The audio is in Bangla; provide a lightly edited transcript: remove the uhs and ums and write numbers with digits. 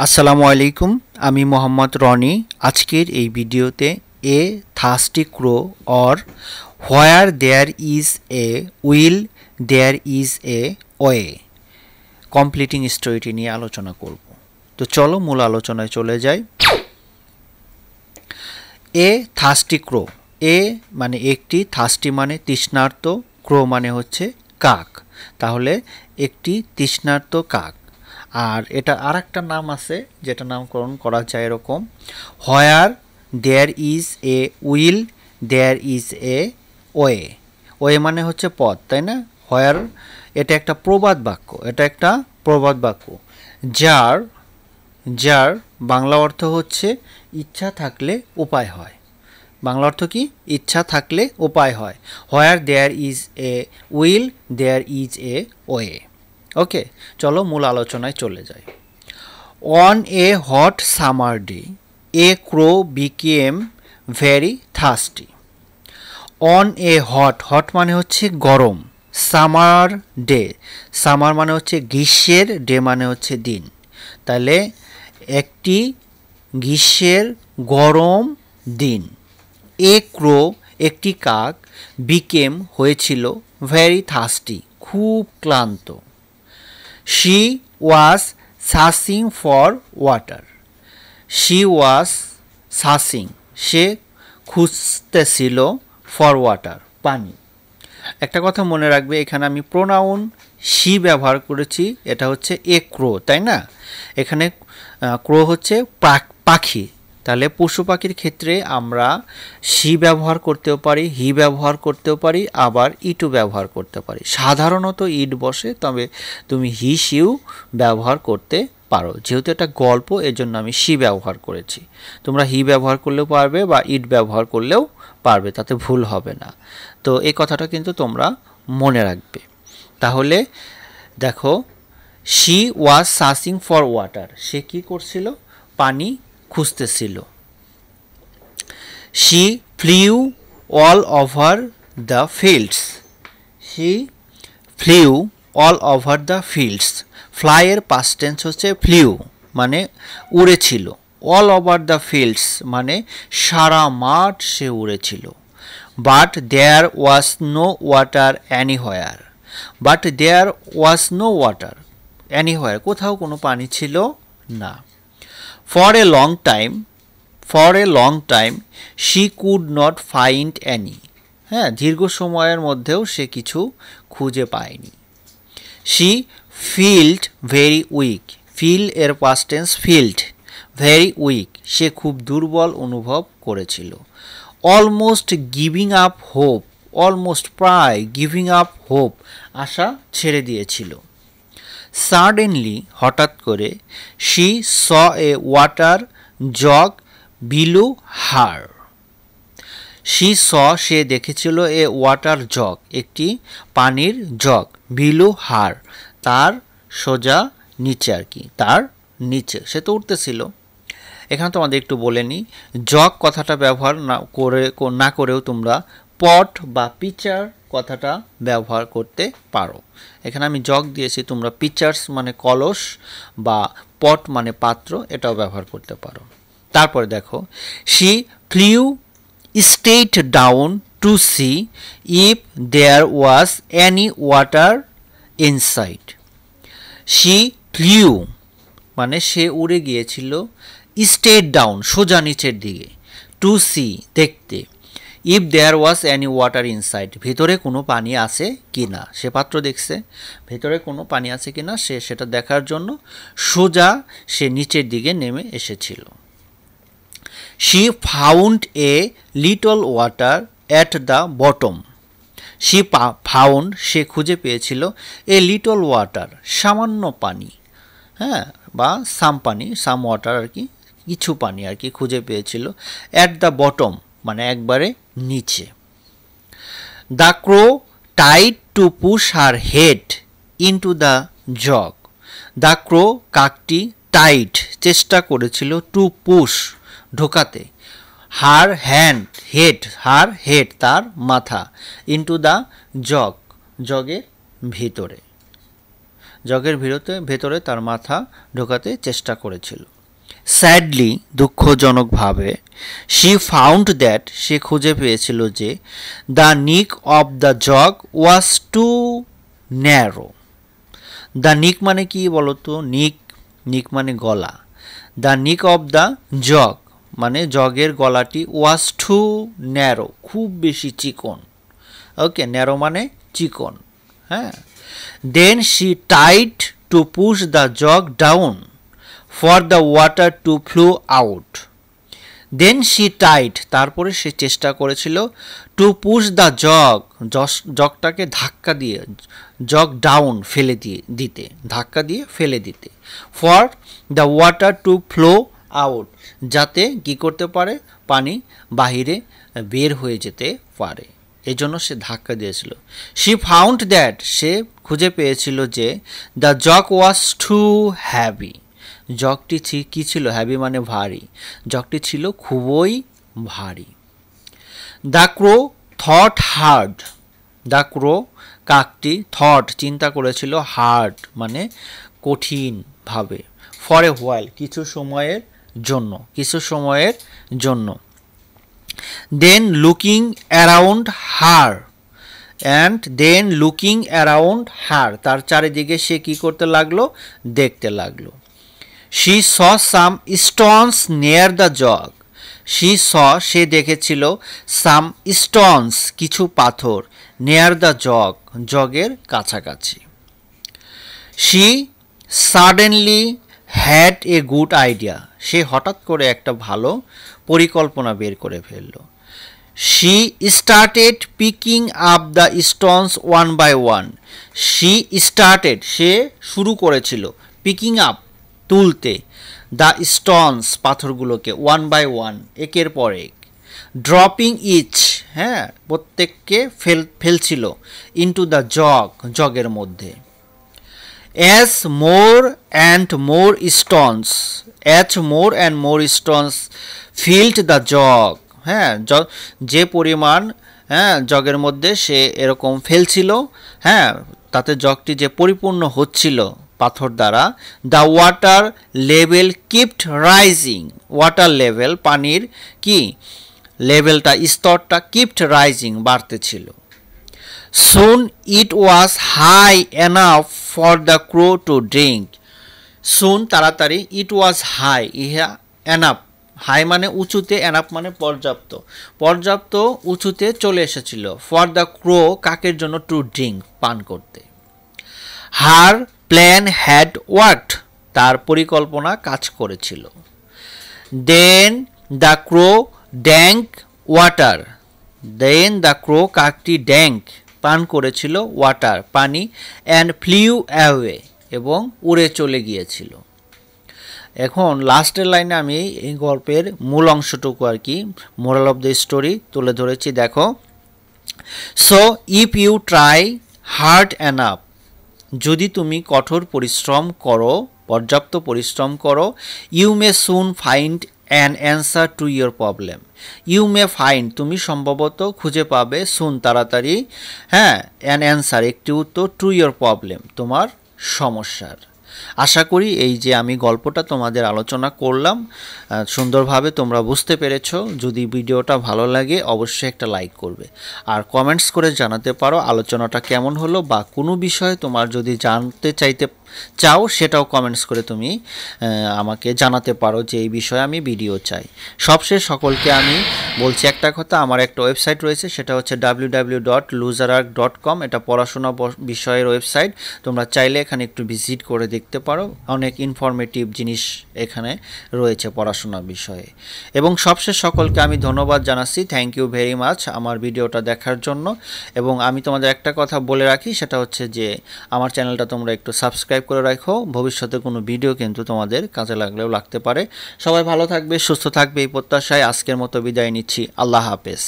আসসালামু আলাইকুম, আমি মোহাম্মদ রনি। আজকের এই ভিডিওতে a thirsty crow or where there is a will there is a way completing স্টোরিটি নিয়ে আলোচনা করব। তো চলো মূল আলোচনায় চলে যাই। এ থার্স্টি ক্রো, এ মানে একটি, থার্স্টি মানে তৃষ্ণার্ত, ক্রো মানে হচ্ছে কাক। তাহলে একটি তৃষ্ণার্ত কাক। আর এটা আর একটা নাম আছে যেটা নামকরণ করা যায় এরকম, where there is a will there is a way. Way মানে হচ্ছে পথ, তাই না? হোয়ার এটা একটা প্রবাদ বাক্য, এটা একটা প্রবাদ বাক্য যার যার বাংলা অর্থ হচ্ছে ইচ্ছা থাকলে উপায় হয়। বাংলা অর্থ কি? ইচ্ছা থাকলে উপায় হয়। Where there is a will there is a way. Okay, চলো মূল আলোচনায় চলে যাই। On a hot summer day a crow became very thirsty. On a hot, hot মানে হচ্ছে গরম, সামার ডে, সামার মানে হচ্ছে গ্রীষ্মের, ডে মানে হচ্ছে দিন। তাহলে একটি গ্রীষ্মের গরম দিন, এ ক্রো একটি কাক, বিকেম হয়েছিল, ভেরি থার্স্টি খুব ক্লান্ত। She was searching for water. She was searching সে খুঁজতেছিল, ফর ওয়াটার পানি। একটা কথা মনে রাখবে, এখানে আমি প্রোনাউন শি ব্যবহার করেছি, এটা হচ্ছে এ ক্রো, তাই না? এখানে ক্রো হচ্ছে পাখি। তাহলে পশু পাখির ক্ষেত্রে আমরা শি ব্যবহার করতেও পারি, হি ব্যবহার করতেও পারি, আবার ইটু ব্যবহার করতে পারি। সাধারণত ইট বসে, তবে তুমি হি শিউ ব্যবহার করতে পারো। যেহেতু এটা গল্প, এজন্য আমি শি ব্যবহার করেছি। তোমরা হি ব্যবহার করলেও পারবে বা ইট ব্যবহার করলেও পারবে, তাতে ভুল হবে না। তো এই কথাটা কিন্তু তোমরা মনে রাখবে। তাহলে দেখো, she was searching for water, সে কী করছিল? পানি খুঁজতেছিল। She flew all over the fields. She flew all over the fields. ফ্লাইয়ের পাস্ট টেন্স হচ্ছে ফ্লিউ, মানে উড়েছিল। অল ওভার দ্য ফিল্ডস মানে সারা মাঠ সে উড়েছিল। But there was no water anywhere. But there was no water anywhere, কোথাও কোনো পানি ছিল না। For a long time, for a long time she could not find any. হ্যাঁ, দীর্ঘ সময়ের মধ্যেও সে কিছু খুঁজে পায়নি। She felt very weak. Feel এর past tense felt, very weak সে খুব দুর্বল অনুভব করেছিল। Almost giving up hope, almost প্রায় গিভিং আপ হোপ আশা ছেড়ে দিয়েছিল। সাডেনলি হঠাৎ করে, she saw a water jug below her. She saw সে দেখেছিল, এ ওয়াটার জগ একটি পানির জগ, বিলো হার তার সোজা নিচে আর কি, তার নিচে, সে তো উঠতেছিল। এখানে তোমাদের একটু বলে নিই, জগ কথাটা ব্যবহার না করেও তোমরা পট বা পিচার কথাটা ব্যবহার করতে পারো। এখানে আমি জগ দিয়েছি, তোমরা পিচার্স মানে কলস বা পট মানে পাত্র, এটাও ব্যবহার করতে পারো। তারপরে দেখো, she flew straight down to see if there was any water inside. She flew মানে সে উড়ে গিয়েছিল, স্ট্রেট ডাউন সোজা নিচের দিকে, টু সি দেখতে, if there was any water inside ভিতরে কোনো পানি আছে কি না। সে পাত্র দেখছে, ভেতরে কোনো পানি আছে কি না সে সেটা দেখার জন্য সোজা সে নিচের দিকে নেমে এসেছিল। She found a little water at the bottom. She found সে খুঁজে পেয়েছিল, এ লিটল ওয়াটার সামান্য পানি, হ্যাঁ, বা সাম পানি, সাম ওয়াটার আর কি, কিছু পানি আর কি খুঁজে পেয়েছিল। অ্যাট দ্য বটম মানে একবারে নিচে। দ্য ক্রো টাইড to push her head into the jug. The crow কাকটি টাইট চেষ্টা করেছিল, টু পুশ ঢোকাতে, her hand head, her head তার মাথা, ইনটু দ্য জগ জগের ভিতরে। জগের ভেতরে তার মাথা ঢোকাতে চেষ্টা করেছিল। স্যাডলি, দুঃখজনকভাবে, শি ফাউন্ড দ্যাট, সে খুঁজে পেয়েছিল যে the neck of the jug was too narrow. The neck মানে কি বলতো? নিক মানে গলা। The neck of the jug মানে জগের গলাটি ওয়াজ টু ন্যারো, খুব বেশি চিকন। ওকে, ন্যারো মানে চিকন। হ্যাঁ, দেন শি টাইড to push the jug down for the water to flow out. Then she টাইড, তারপরে সে চেষ্টা করেছিল টু পুশ দ্য জগটাকে ধাক্কা দিয়ে, জগ ডাউন ফেলে দিতে, ধাক্কা দিয়ে ফেলে দিতে, for the water to flow out, যাতে কি করতে পারে, পানি বাহিরে বের হয়ে যেতে পারে, এজন্য সে ধাক্কা দিয়েছিল। শি ফাউন্ড দ্যাট, সে খুঁজে পেয়েছিল যে the jug was too heavy, জগটি কি ছিল? হ্যাভি মানে ভারী, জগটি ছিল খুবই ভারী। The crow thought hard, the crow কাকটি, থট চিন্তা করেছিল, হার্ড মানে কঠিনভাবে, ফর এ হোয়াইল কিছু সময়ের জন্য। দেন লুকিং অ্যারাউন্ড হার, তার চারিদিকে সে কি করতে লাগলো? দেখতে লাগলো। She saw some stones near the jug, সে দেখেছিল সাম স্টোনস কিছু পাথর, নিয়ার দ্য জগের কাছাকাছি। She suddenly had a good idea, সে হঠাৎ করে একটা ভালো পরিকল্পনা বের করে ফেলল। She started picking up the stones one by one, সে শুরু করেছিল, পিকিং আপ তুলতে, দ্য স্টোনস পাথরগুলোকে, ওয়ান বাই ওয়ান একের পর এক, ড্রপিং ইচ, হ্যাঁ প্রত্যেককে ফেলছিল, ইনটু দ্য জগের মধ্যে। as more and more stones filled the jug, হ্যাঁ যে পরিমাণ জগের মধ্যে সে এরকম ফেলছিল, হ্যাঁ তাতে জগটি যে পরিপূর্ণ হচ্ছিল পাথর দ্বারা, the water level kept rising, water level পানির কি লেভেলটা, স্তরটা কিপড রাইজিং বাড়তেছিল। Soon it was high enough for the crow to drink. Soon তাড়াতাড়ি, it was high, ইহা enough, হাই মানে উঁচুতে, enough মানে পর্যাপ্ত উঁচুতে চলে এসেছিল, for the crow কাকের জন্য, to drink পান করতে। Her plan had worked, তার পরিকল্পনা কাজ করেছিল। Then the crow drank water, কাকটি drank পান করেছিল, ওয়াটার পানি, অ্যান্ড ফ্লিউ অ্যাওয়ে এবং উড়ে চলে গিয়েছিল। এখন লাস্টের লাইনে আমি এই গল্পের মূল অংশটুকু আর কি, মোরাল অফ দ্য স্টোরি তুলে ধরেছি, দেখো। So if you try hard enough, যদি তুমি কঠোর পরিশ্রম করো, পর্যাপ্ত পরিশ্রম করো, you may soon find an answer to your problem, you may find তুমি সম্ভবত খুঁজে পাবে, সুন তাড়াতাড়ি, হ্যাঁ অ্যান অ্যান্সার একটি উত্তর, টু ইয়োর প্রবলেম তোমার সমস্যার। আশা করি এই যে আমি গল্পটা তোমাদের আলোচনা করলাম সুন্দরভাবে তোমরা বুঝতে পেরেছো। যদি ভিডিওটা ভালো লাগে অবশ্যই একটা লাইক করবে, আর কমেন্টস করে জানাতে পারো আলোচনাটা কেমন হলো, বা কোনো বিষয়ে তোমার যদি জানতে চাও সেটাও কমেন্টস করে তুমি আমাকে জানাতে পারো যে এই বিষয়ে আমি ভিডিও চাই। সবশেষ সকলকে আমি বলছি একটা কথা, আমার একটা ওয়েবসাইট রয়েছে, সেটা হচ্ছে www.luzarark.com, এটা পড়াশোনা বিষয়ের ওয়েবসাইট। তোমরা চাইলে এখানে একটু ভিজিট করে দেখতে পারো, অনেক ইনফরমেটিভ জিনিস এখানে রয়েছে পড়াশোনা বিষয়ে। এবং সবশেষ সকলকে আমি ধন্যবাদ জানাচ্ছি, থ্যাংক ইউ ভেরি মাচ আমার ভিডিওটা দেখার জন্য। এবং আমি তোমাদের একটা কথা বলে রাখি, সেটা হচ্ছে যে আমার চ্যানেলটা তোমরা একটু সাবস্ক্রাইব করে রাখো, ভবিষ্যতে কোনো ভিডিও কিন্তু তোমাদের কাজে লাগতে পারে। সবাই ভালো থাকবে, সুস্থ থাকবে এই প্রত্যাশায় আজকের মতো বিদায় নিচ্ছি। আল্লাহ হাফেজ।